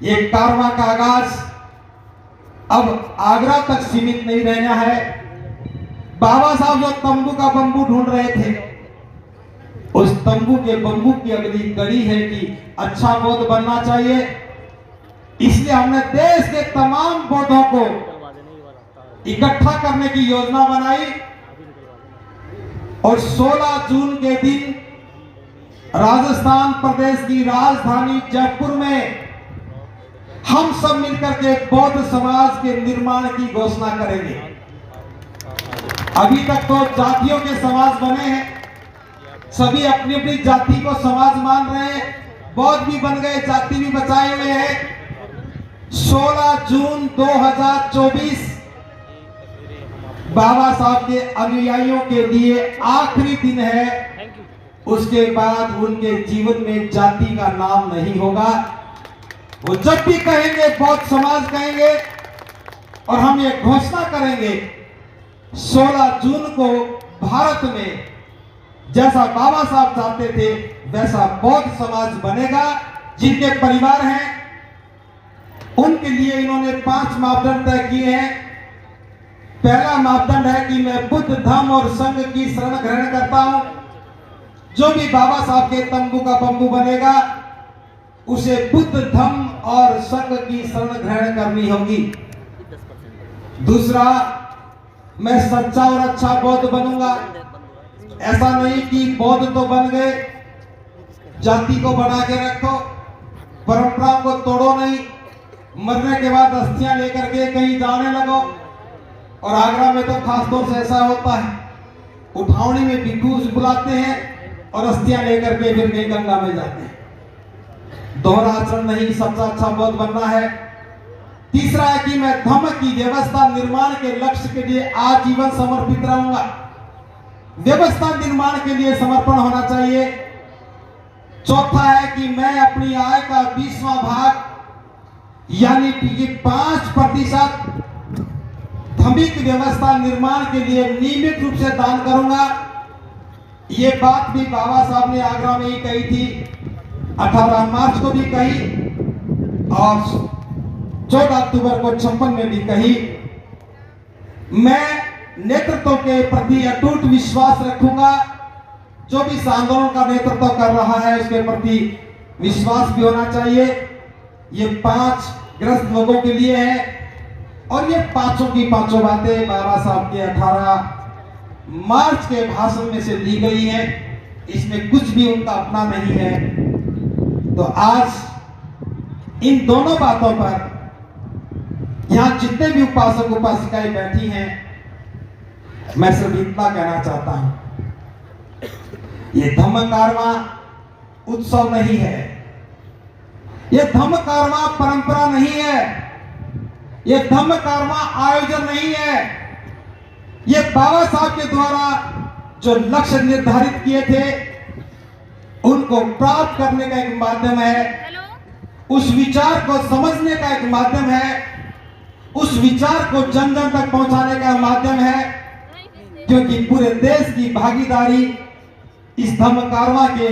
ये कारवां का आगाज अब आगरा तक सीमित नहीं रहना है। बाबा साहब जो तंबू का बंबू ढूंढ रहे थे, उस तंबू के बंबू की अगली कड़ी है कि अच्छा बौद्ध बनना चाहिए। इसलिए हमने देश के तमाम बौद्धों को इकट्ठा करने की योजना बनाई और 16 जून के दिन राजस्थान प्रदेश की राजधानी जयपुर में हम सब मिलकर के बौद्ध समाज के निर्माण की घोषणा करेंगे। अभी तक तो जातियों के समाज बने हैं, सभी अपनी अपनी जाति को समाज मान रहे हैं, बौद्ध भी बन गए, जाति भी बचाए हुए हैं। 16 जून 2024 बाबा साहब के अनुयायियों के लिए आखिरी दिन है। उसके बाद उनके जीवन में जाति का नाम नहीं होगा। वो जब भी कहेंगे बौद्ध समाज कहेंगे और हम ये घोषणा करेंगे 16 जून को भारत में जैसा बाबा साहब चाहते थे वैसा बौद्ध समाज बनेगा। जिनके परिवार हैं उनके लिए इन्होंने 5 मापदंड तय किए हैं। पहला मापदंड है कि मैं बुद्ध धर्म और संघ की शरण ग्रहण करता हूं। जो भी बाबा साहब के तंबू का बंबू बनेगा उसे बुद्ध धर्म और संघ की शरण ग्रहण करनी होगी। दूसरा, मैं सच्चा और अच्छा बौद्ध बनूंगा। ऐसा नहीं कि बौद्ध तो बन गए, जाति को बना के रखो, परंपरा को तोड़ो नहीं, मरने के बाद अस्थियां लेकर के कहीं जाने लगो। और आगरा में तो खास तौर से ऐसा होता है, उठावनी में भिक्षु बुलाते हैं और अस्थियां लेकर के फिर कहीं गंगा में जाते हैं। दोहरा आचरण नहीं, सच्चा अच्छा बौद्ध बनना है। तीसरा है कि मैं धम्म की व्यवस्था निर्माण के लक्ष्य के लिए आजीवन समर्पित रहूंगा। व्यवस्था निर्माण के लिए समर्पण होना चाहिए। चौथा है कि मैं अपनी आय का 20वां भाग यानी कि 5% धार्मिक व्यवस्था निर्माण के लिए नियमित रूप से दान करूंगा। ये बात भी बाबा साहब ने आगरा में ही कही थी, 18 मार्च को भी कही और 14 अक्टूबर को 56 में भी कही। मैं नेतृत्व के प्रति अटूट विश्वास रखूंगा। जो भी इस आंदोलन का नेतृत्व कर रहा है उसके प्रति विश्वास भी होना चाहिए। ये 5 ग्रस्त लोगों के लिए है और ये पांचों की पांचों बातें बाबा साहब के 18 मार्च के भाषण में से ली गई है। इसमें कुछ भी उनका अपना नहीं है। तो आज इन दोनों बातों पर यहां जितने भी उपासक उपासिकाएं बैठी हैं, मैं सिर्फ इतना कहना चाहता हूं, ये धम्म कारवां उत्सव नहीं है, ये धम्म कारवां परंपरा नहीं है, ये धम्म कारवां आयोजन नहीं है। ये बाबा साहब के द्वारा जो लक्ष्य निर्धारित किए थे उनको प्राप्त करने का एक माध्यम है, उस विचार को समझने का एक माध्यम है, उस विचार को जन जन तक पहुंचाने का माध्यम है। क्योंकि पूरे देश की भागीदारी इस धम्म कारवां के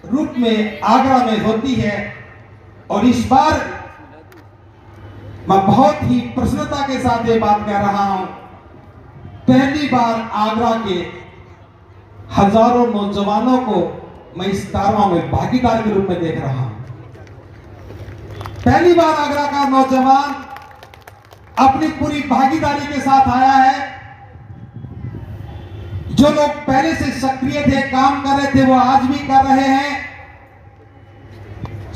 रूप में आगरा में होती है। और इस बार मैं बहुत ही प्रसन्नता के साथ ये बात कह रहा हूं, पहली बार आगरा के हजारों नौजवानों को मैं इस कारवां में भागीदार के रूप में देख रहा हूं। पहली बार आगरा का नौजवान अपनी पूरी भागीदारी के साथ आया है। जो लोग पहले से सक्रिय थे, काम कर रहे थे, वो आज भी कर रहे हैं।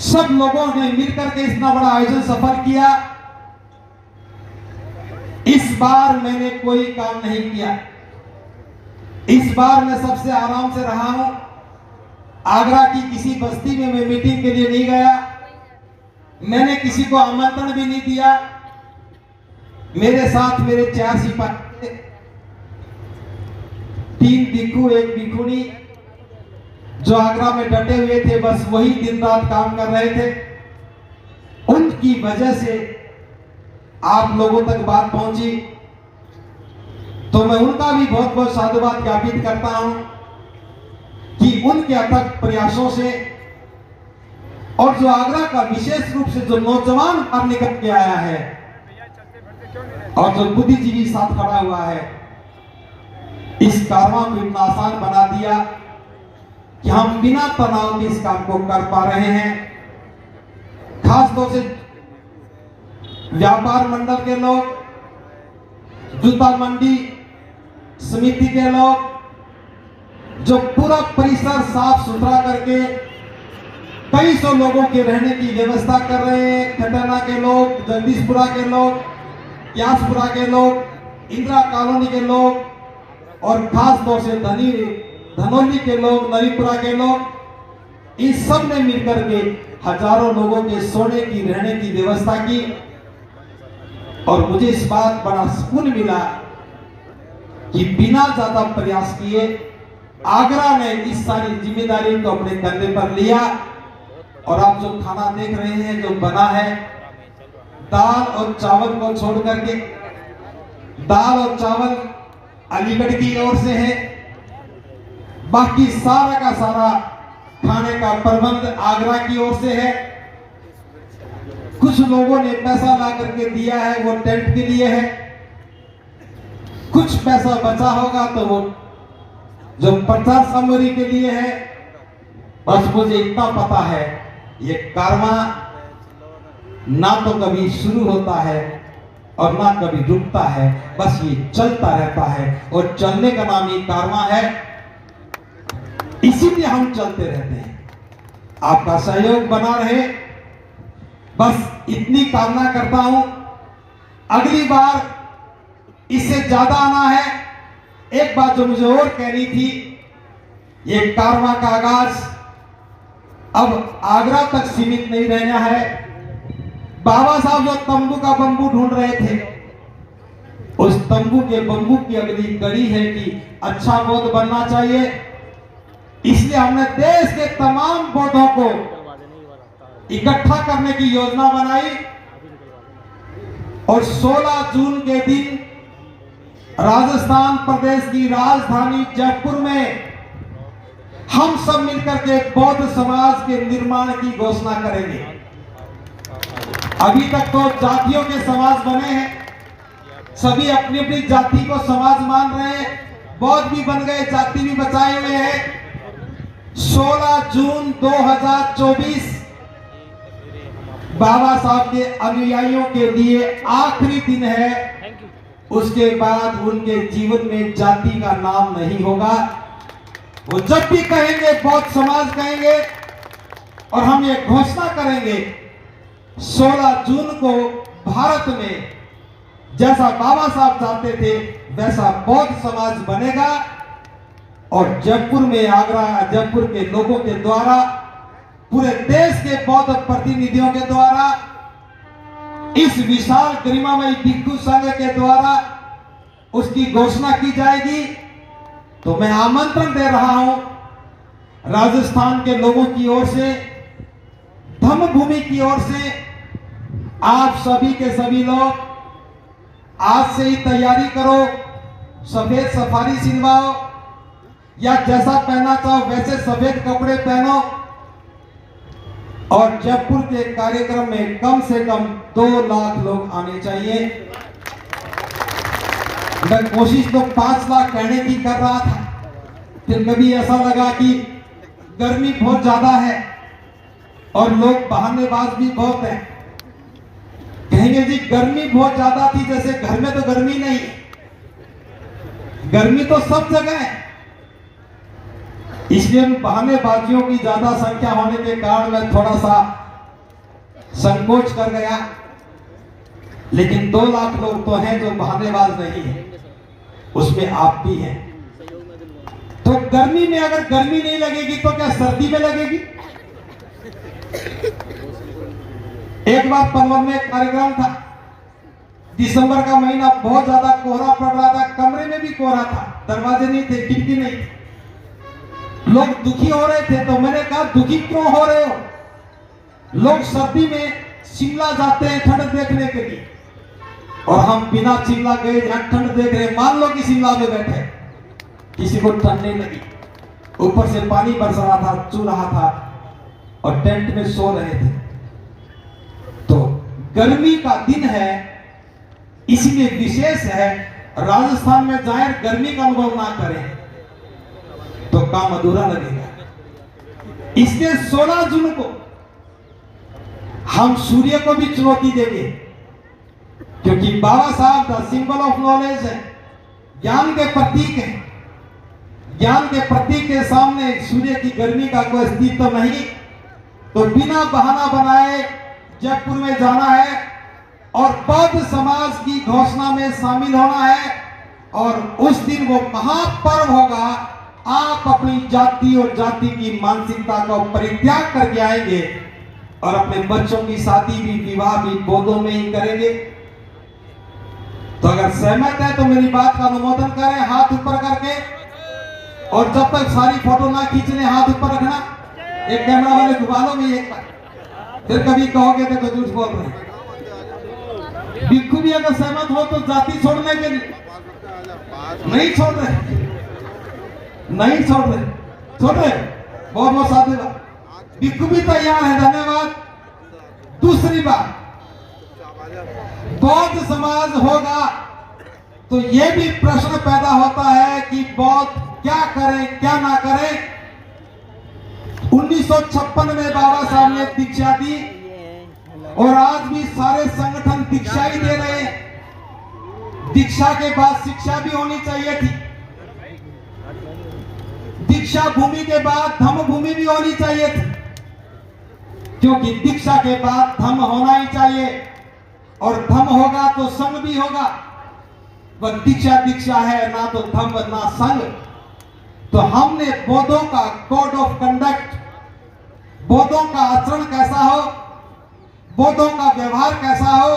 सब लोगों ने मिलकर के इतना बड़ा आयोजन सफल किया। इस बार मैंने कोई काम नहीं किया। इस बार मैं सबसे आराम से रहा हूं। आगरा की किसी बस्ती में मैं मीटिंग के लिए नहीं गया। मैंने किसी को आमंत्रण भी नहीं दिया। मेरे साथ मेरे 4 सिपाही, 3 भिक्षु, 1 भिक्षुणी, जो आगरा में डटे हुए थे, बस वही दिन रात काम कर रहे थे। उनकी वजह से आप लोगों तक बात पहुंची, तो मैं उनका भी बहुत बहुत साधुवाद ज्ञापित करता हूं कि उनके अथक प्रयासों से और जो आगरा का विशेष रूप से जो नौजवान बाहर निकल के आया है और जो बुद्धिजीवी साथ खड़ा हुआ है, इस कारवां को इतना आसान बना दिया कि हम बिना तनाव के इस काम को कर पा रहे हैं। खास तौर से व्यापार मंडल के लोग, जूता मंडी समिति के लोग, जो पूरा परिसर साफ सुथरा करके कई सौ लोगों के रहने की व्यवस्था कर रहे हैं। खतरना के लोग, जगदीशपुरा के लोग, यासपुरा के लोग, इंदिरा कॉलोनी के लोग और खास तौर से धनौली के लोग, नरीपुरा के लोग, इस सब ने मिलकर के हजारों लोगों के सोने की, रहने की व्यवस्था की। और मुझे इस बात बड़ा सुकून मिला कि बिना ज्यादा प्रयास किए आगरा ने इस सारी जिम्मेदारी को अपने कंधे पर लिया। और आप जो खाना देख रहे हैं जो बना है, दाल और चावल को छोड़ करके, दाल और चावल अलीगढ़ की ओर से है, बाकी सारा का सारा खाने का प्रबंध आगरा की ओर से है। कुछ लोगों ने पैसा ला करके दिया है, वो टेंट के लिए है। कुछ पैसा बचा होगा तो वो जो प्रचार सामग्री के लिए है। बस मुझे इतना पता है, ये कारवां ना तो कभी शुरू होता है और ना कभी रुकता है, बस ये चलता रहता है। और चलने का नाम ही कारवां है, इसीलिए हम चलते रहते हैं। आपका सहयोग बना रहे, बस इतनी कामना करता हूं। अगली बार इससे ज्यादा आना है। एक बात जो मुझे और कहनी थी, ये कारवां का आगाज अब आगरा तक सीमित नहीं रहना है। बाबा साहब जो तंबू का बंबू ढूंढ रहे थे, उस तंबू के बंबू की अगली कड़ी है कि अच्छा बौद्ध बनना चाहिए। इसलिए हमने देश के तमाम बौद्धों को इकट्ठा करने की योजना बनाई और 16 जून के दिन राजस्थान प्रदेश की राजधानी जयपुर में हम सब मिलकर के बौद्ध समाज के निर्माण की घोषणा करेंगे। अभी तक तो जातियों के समाज बने हैं, सभी अपनी अपनी जाति को समाज मान रहे हैं, बौद्ध भी बन गए, जाति भी बचाए हुए हैं। 16 जून 2024 बाबा साहब के अनुयायियों के लिए आखिरी दिन है। उसके बाद उनके जीवन में जाति का नाम नहीं होगा। वो जब भी कहेंगे बौद्ध समाज कहेंगे। और हम ये घोषणा करेंगे 16 जून को भारत में जैसा बाबा साहब चाहते थे वैसा बौद्ध समाज बनेगा। और जयपुर में, आगरा जयपुर के लोगों के द्वारा, पूरे देश के बौद्ध प्रतिनिधियों के द्वारा, इस विशाल गरिमामय भिक्षु संघ के द्वारा उसकी घोषणा की जाएगी। तो मैं आमंत्रण दे रहा हूं राजस्थान के लोगों की ओर से, धम्मभूमि की ओर से, आप सभी के सभी लोग आज से ही तैयारी करो। सफेद सफारी सिलवाओ या जैसा पहना चाहो वैसे सफेद कपड़े पहनो। और जयपुर के कार्यक्रम में कम से कम 2 लाख लोग आने चाहिए। मैं कोशिश तो 5 लाख कहने की कर रहा था, फिर कभी ऐसा लगा कि गर्मी बहुत ज्यादा है और लोग बहानेबाज भी बहुत हैं। कहेंगे जी गर्मी बहुत ज्यादा थी, जैसे घर में तो गर्मी नहीं, गर्मी तो सब जगह है। इसलिए बहानेबाजियों की ज्यादा संख्या होने के कारण मैं थोड़ा सा संकोच कर गया। लेकिन 2 लाख लोग तो हैं जो बहानेबाज नहीं है, उसमें आप भी हैं। तो गर्मी में अगर गर्मी नहीं लगेगी तो क्या सर्दी में लगेगी? एक बार पनवल में एक कार्यक्रम था, दिसंबर का महीना, बहुत ज्यादा कोहरा पड़ रहा था, कमरे में भी कोहरा था, दरवाजे नहीं थे, खिड़की नहीं थी, लोग दुखी हो रहे थे। तो मैंने कहा दुखी क्यों हो रहे हो? लोग सर्दी में शिमला जाते हैं ठंड देखने के लिए, और हम बिना शिमला गए ठंड देख रहे हैं। मान लो कि शिमला में बैठे, किसी को ठंड नहीं लगी, ऊपर से पानी बरस रहा था, चू रहा था, और टेंट में सो रहे थे। तो गर्मी का दिन है, इसलिए विशेष है। राजस्थान में जाए गर्मी का अनुभव ना करें तो काम अधूरा लगेगा। इसलिए 16 जून को हम सूर्य को भी चुनौती देंगे, क्योंकि बाबा साहब द सिंबल ऑफ नॉलेज है, ज्ञान के प्रतीक है। ज्ञान के प्रतीक के सामने सूर्य की गर्मी का कोई अस्तित्व नहीं। तो बिना बहाना बनाए जयपुर में जाना है और बौद्ध समाज की घोषणा में शामिल होना है। और उस दिन वो महापर्व होगा। आप अपनी जाति और जाति की मानसिकता को परित्याग करके आएंगे और अपने बच्चों की शादी भी, विवाह भी बौद्धों में ही करेंगे। तो अगर सहमत है तो मेरी बात का अनुमोदन करें हाथ ऊपर करके। और जब तक सारी फोटो ना खींचने हाथ ऊपर रखना। एक कैमरा वाले घुमा लो भी एक, फिर कभी कहोगे देखो झूठ बोल रहे। भिक्षु भी अगर सहमत हो तो जाति छोड़ने के लिए नहीं छोड़ रहे, नहीं छोड़ रहे, छोड़ रहे। बहुत बहुत साधुवाद। भिक्षु भी तैयार है, धन्यवाद। दूसरी बात, बौद्ध समाज होगा तो यह भी प्रश्न पैदा होता है कि बौद्ध क्या करें क्या ना करें। 1956 में बाबा साहब ने दीक्षा दी और आज भी सारे संगठन दीक्षा ही दे रहे हैं। दीक्षा के बाद शिक्षा भी होनी चाहिए थी। दीक्षा भूमि के बाद धम्म भूमि भी होनी चाहिए थी, क्योंकि दीक्षा के बाद धम्म होना ही चाहिए और धम्म होगा तो संघ भी होगा। वह दीक्षा दीक्षा है, ना तो धम्म ना संघ। तो हमने बौद्धों का कोड ऑफ कंडक्ट, बौद्धों का आचरण कैसा हो, बौद्धों का व्यवहार कैसा हो,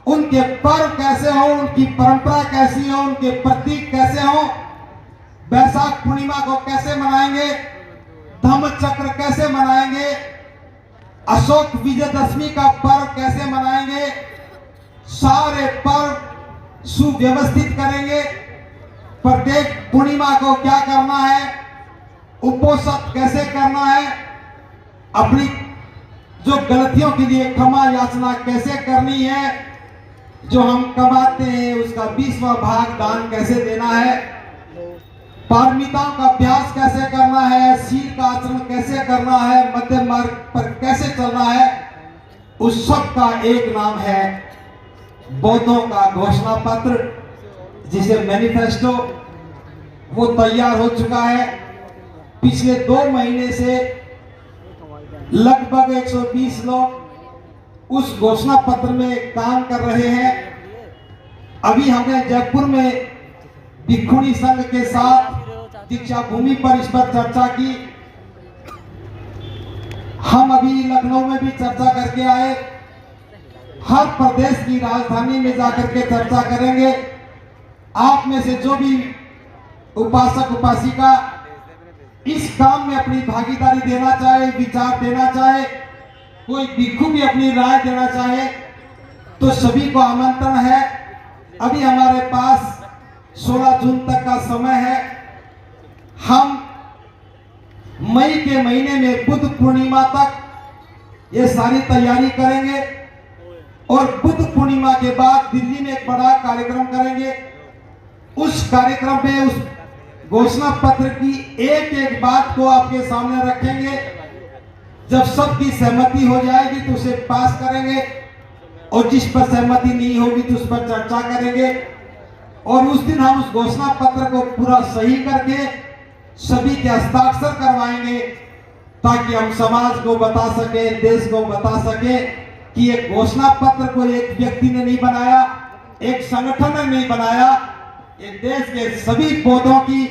उनके पर्व कैसे हो, उनकी परंपरा कैसी हो, उनके प्रतीक कैसे हो, वैशाख पूर्णिमा को कैसे मनाएंगे, धम्म चक्र कैसे मनाएंगे, अशोक विजयदशमी का पर्व कैसे मनाएंगे, सारे पर्व सुव्यवस्थित करेंगे। प्रत्येक पूर्णिमा को क्या करना है, उपोषण कैसे करना है, अपनी जो गलतियों के लिए क्षमा याचना कैसे करनी है, जो हम कमाते हैं उसका 20वां भाग दान कैसे देना है, पारमिताओं का अभ्यास कैसे करना है, शील का आचरण कैसे करना है, मध्य मार्ग पर कैसे चलना है, उस सब का एक नाम है बौद्धों का घोषणा पत्र, जिसे मैनिफेस्टो। वो तैयार हो चुका है। पिछले 2 महीने से लगभग 120 लोग उस घोषणा पत्र में काम कर रहे हैं। अभी हमने जयपुर में भिक्षुणी संघ के साथ दीक्षा भूमि पर इस पर चर्चा की। हम अभी लखनऊ में भी चर्चा करके आए। हर प्रदेश की राजधानी में जाकर के चर्चा करेंगे। आप में से जो भी उपासक उपासिका इस काम में अपनी भागीदारी देना चाहे, विचार देना चाहे, कोई भिक्षु भी अपनी राय देना चाहे, तो सभी को आमंत्रण है। अभी हमारे पास 16 जून तक का समय है। हम मई के महीने में बुद्ध पूर्णिमा तक ये सारी तैयारी करेंगे और बुद्ध पूर्णिमा के बाद दिल्ली में एक बड़ा कार्यक्रम करेंगे। उस कार्यक्रम में उस घोषणा पत्र की एक एक बात को आपके सामने रखेंगे। जब सबकी सहमति हो जाएगी तो उसे पास करेंगे और जिस पर सहमति नहीं होगी तो उस पर चर्चा करेंगे। और उस दिन हम उस घोषणा पत्र को पूरा सही करके सभी के हस्ताक्षर करवाएंगे, ताकि हम समाज को बता सके, देश को बता सके कि एक घोषणा पत्र को एक व्यक्ति ने नहीं बनाया, एक संगठन ने नहीं बनाया, ये देश के सभी बौद्धों की,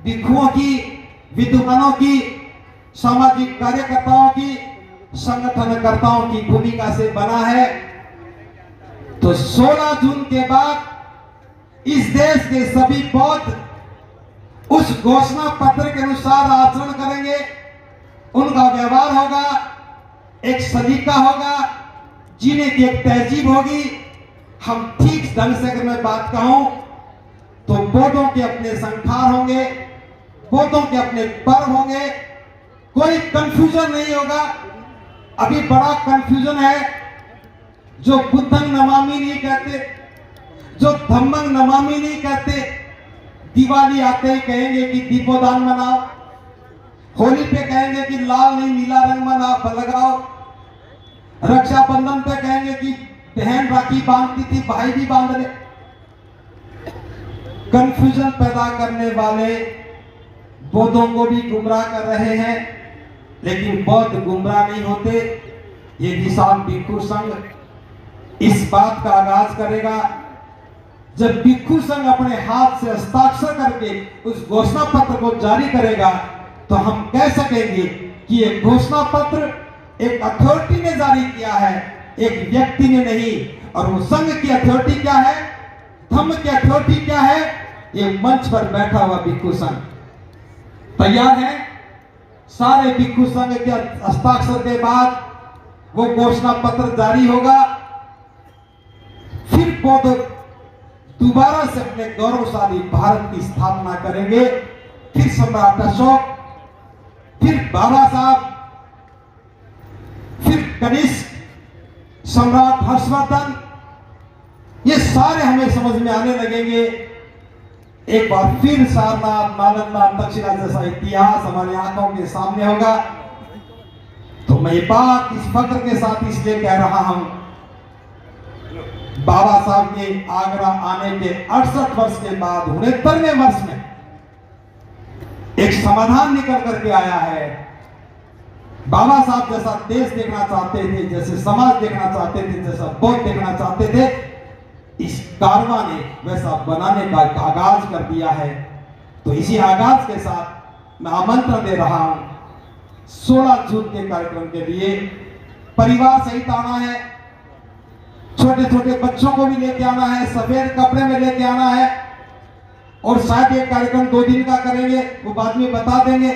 भिक्षुओं की, विद्वानों की, सामाजिक कार्यकर्ताओं की, संगठनकर्ताओं की भूमिका से बना है। तो 16 जून के बाद इस देश के सभी बौद्ध उस घोषणा पत्र के अनुसार आचरण करेंगे। उनका व्यवहार होगा, एक सलीका होगा, जीने की एक तहजीब होगी। हम ठीक ढंग से अगर मैं बात कहूं तो बौद्धों के अपने संखार होंगे, बौद्धों के अपने पर्व होंगे, कोई कंफ्यूजन नहीं होगा। अभी बड़ा कंफ्यूजन है, जो बुद्धंग नमामि नहीं कहते, जो धम्मंग नमामि नहीं कहते, दिवाली आते ही कहेंगे कि दीपोदान मनाओ, होली पे कहेंगे कि लाल नहीं नीला रंग मनाओ लगाओ, रक्षाबंधन पे कहेंगे कि बहन राखी बांधती थी भाई भी बांध ले। कंफ्यूजन पैदा करने वाले बौद्धों को भी गुमराह कर रहे हैं, लेकिन बौद्ध गुमराह नहीं होते। ये विशाल भिक्षु संघ इस बात का आगाज करेगा जब भिक्षु संघ अपने हाथ से हस्ताक्षर करके उस घोषणा पत्र को जारी करेगा, तो हम कह सकेंगे कि ये घोषणा पत्र एक अथॉरिटी ने जारी किया है, एक व्यक्ति ने नहीं। और वो संघ की अथॉरिटी क्या है, धम्म की अथॉरिटी क्या है, ये मंच पर बैठा हुआ भिक्षु संघ तैयार है। सारे भिक्षु संघ के हस्ताक्षर के बाद वो घोषणा पत्र जारी होगा। फिर बौद्ध दोबारा से अपने गौरवशाली भारत की स्थापना करेंगे। फिर सम्राट अशोक, फिर बाबा साहब, फिर कनिष्क, सम्राट हर्षवर्धन, ये सारे हमें समझ में आने लगेंगे। एक बार फिर सारनाथ, नालंदा, दक्षिणा जैसा इतिहास हमारी आंखों के सामने होगा। तो मैं ये बात इस फक्र के साथ इसलिए कह रहा हूं, बाबा साहब के आगरा आने के 68 वर्ष के बाद 69वें वर्ष में एक समाधान निकल करके आया है। बाबा साहब जैसा देश देखना चाहते थे, जैसे समाज देखना चाहते थे, जैसा बौद्ध देखना चाहते थे, इस कारवां ने वैसा बनाने का एक आगाज कर दिया है। तो इसी आगाज के साथ मैं आमंत्रण दे रहा हूं 16 जून के कार्यक्रम के लिए। परिवार सहित आना है, छोटे छोटे बच्चों को भी लेके आना है, सफेद कपड़े में लेके आना है। और शायद एक कार्यक्रम 2 दिन का करेंगे, वो बाद में बता देंगे।